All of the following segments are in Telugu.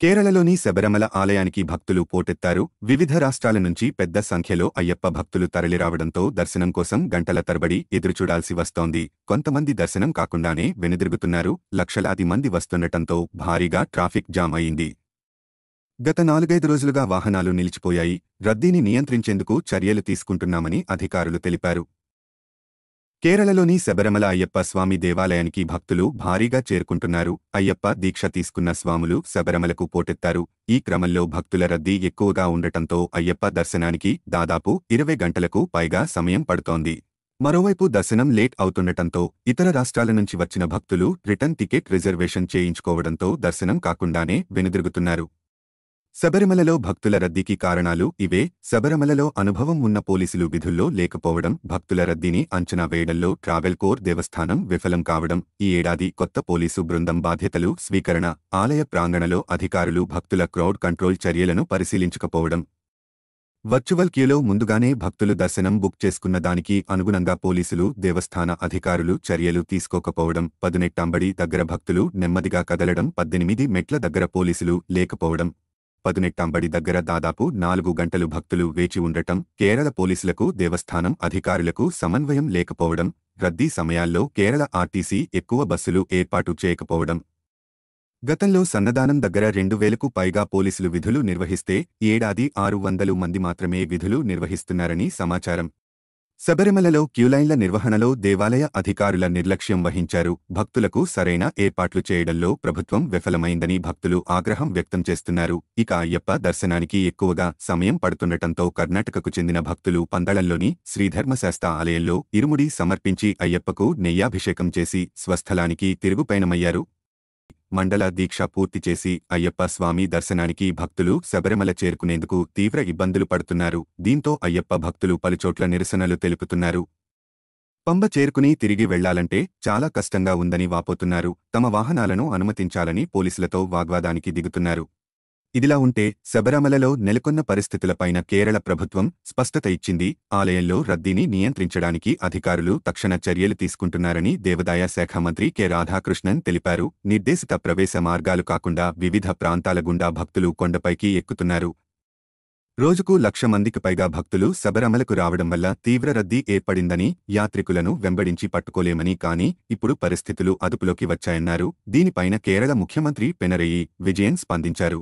కేరళలోని శబరిమల ఆలయానికి భక్తులు పోటెత్తారు. వివిధ రాష్ట్రాల నుంచి పెద్ద సంఖ్యలో అయ్యప్ప భక్తులు తరలిరావడంతో దర్శనం కోసం గంటల తరబడి ఎదురుచూడాల్సి వస్తోంది. కొంతమంది దర్శనం కాకుండానే వెనుదిరుగుతున్నారు. లక్షలాది మంది వస్తుండటంతో భారీగా ట్రాఫిక్ జామ్ అయింది. గత 4-5 రోజులుగా వాహనాలు నిలిచిపోయాయి. రద్దీని నియంత్రించేందుకు చర్యలు తీసుకుంటున్నామని అధికారులు తెలిపారు. కేరళలోని శబరిమల అయ్యప్ప స్వామి దేవాలయానికి భక్తులు భారీగా చేరుకుంటున్నారు. అయ్యప్ప దీక్ష తీసుకున్న స్వాములు శబరిమలకు పోటెత్తారు. ఈ క్రమంలో భక్తుల రద్దీ ఎక్కువగా ఉండటంతో అయ్యప్ప దర్శనానికి దాదాపు 20 గంటలకు పైగా సమయం పడుతోంది. మరోవైపు దర్శనం లేట్ అవుతుండటంతో ఇతర రాష్ట్రాల నుంచి వచ్చిన భక్తులు రిటర్న్ టికెట్ రిజర్వేషన్ చేయించుకోవడంతో దర్శనం కాకుండానే వెనుదిరుగుతున్నారు. శబరిమలలో భక్తుల రద్దీకి కారణాలు ఇవే. శబరిమలలో అనుభవం ఉన్న పోలీసులు విధుల్లో లేకపోవడం, భక్తుల రద్దీని అంచనా వేయడంలో ట్రావెల్ కోర్ దేవస్థానం విఫలం కావడం, ఈ ఏడాది కొత్త పోలీసు బృందం బాధ్యతలు స్వీకరణ, ఆలయ ప్రాంగణలో అధికారులు భక్తుల క్రౌడ్ కంట్రోల్ చర్యలను పరిశీలించకపోవడం, వర్చువల్ క్యూలో ముందుగానే భక్తులు దర్శనం బుక్ చేసుకున్న దానికి అనుగుణంగా పోలీసులు, దేవస్థాన అధికారులు చర్యలు తీసుకోకపోవడం, పదునెట్టాంబడి దగ్గర భక్తులు నెమ్మదిగా కదలడం, 18 మెట్ల దగ్గర పోలీసులు లేకపోవడం, పదునెట్టాంబడి దగ్గర దాదాపు 4 గంటలు భక్తులు వేచి ఉండటం, కేరళ పోలీసులకు దేవస్థానం అధికారులకు సమన్వయం లేకపోవడం, రద్దీ సమయాల్లో కేరళ ఆర్టీసీ ఎక్కువ బస్సులు ఏర్పాటు చేయకపోవడం. గతంలో సన్నదానం దగ్గర 2000కు పైగా పోలీసులు విధులు నిర్వహిస్తే ఈ ఏడాది 600 మంది మాత్రమే విధులు నిర్వహిస్తున్నారని సమాచారం. శబరిమలలో క్యూలైన్ల నిర్వహణలో దేవాలయ అధికారుల నిర్లక్ష్యం వహించారు. భక్తులకు సరైన ఏర్పాట్లు చేయడంలో ప్రభుత్వం విఫలమైందని భక్తులు ఆగ్రహం వ్యక్తం చేస్తున్నారు. ఇక అయ్యప్ప దర్శనానికి ఎక్కువగా సమయం పడుతుండటంతో కర్ణాటకకు చెందిన భక్తులు పందళంలోని శ్రీధర్మశాస్త్ర ఆలయంలో ఇరుముడి సమర్పించి అయ్యప్పకు నెయ్యాభిషేకం చేసి స్వస్థలానికి తిరుగుపయనమయ్యారు. మండల దీక్ష పూర్తి చేసి అయ్యప్ప స్వామి దర్శనానికి భక్తులు శబరిమల చేరుకునేందుకు తీవ్ర ఇబ్బందులు పడుతున్నారు. దీంతో అయ్యప్ప భక్తులు పలుచోట్ల నిరసనలు తెలుపుతున్నారు. పంబ చేరుకుని తిరిగి వెళ్లాలంటే చాలా కష్టంగా ఉందని వాపోతున్నారు. తమ వాహనాలను అనుమతించాలని పోలీసులతో వాగ్వాదానికి దిగుతున్నారు. ఇదిలా ఉంటే శబరిమలలో నెలకొన్న పరిస్థితులపైన కేరళ ప్రభుత్వం స్పష్టత ఇచ్చింది. ఆలయంలో రద్దీని నియంత్రించడానికి అధికారులు తక్షణ చర్యలు తీసుకుంటున్నారని దేవాదాయ శాఖ మంత్రి కె రాధాకృష్ణన్ తెలిపారు. నిర్దేశిత ప్రవేశ మార్గాలు కాకుండా వివిధ ప్రాంతాల గుండా భక్తులు కొండపైకి ఎక్కుతున్నారు. రోజుకు 1,00,000 మందికి పైగా భక్తులు శబరిమలకు రావడం వల్ల తీవ్ర రద్దీ ఏర్పడిందని, యాత్రికులను వెంబడించి పట్టుకోలేమని, కానీ ఇప్పుడు పరిస్థితులు అదుపులోకి వచ్చాయన్నారు. దీనిపైన కేరళ ముఖ్యమంత్రి పినరయి విజయన్ స్పందించారు.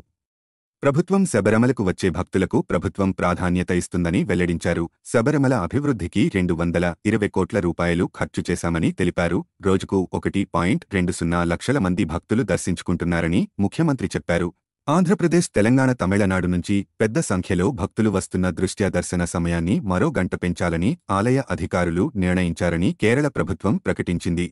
ప్రభుత్వం శబరిమలకు వచ్చే భక్తులకు ప్రభుత్వం ప్రాధాన్యత ఇస్తుందని వెల్లడించారు. శబరిమల అభివృద్ధికి 220 కోట్ల రూపాయలు ఖర్చు చేశామని తెలిపారు. రోజుకు 1.20 లక్షల మంది భక్తులు దర్శించుకుంటున్నారని ముఖ్యమంత్రి చెప్పారు. ఆంధ్రప్రదేశ్, తెలంగాణ, తమిళనాడు నుంచి పెద్ద సంఖ్యలో భక్తులు వస్తున్న దృష్ట్యా దర్శన సమయాన్ని మరో గంట పెంచాలని ఆలయ అధికారులు నిర్ణయించారని కేరళ ప్రభుత్వం ప్రకటించింది.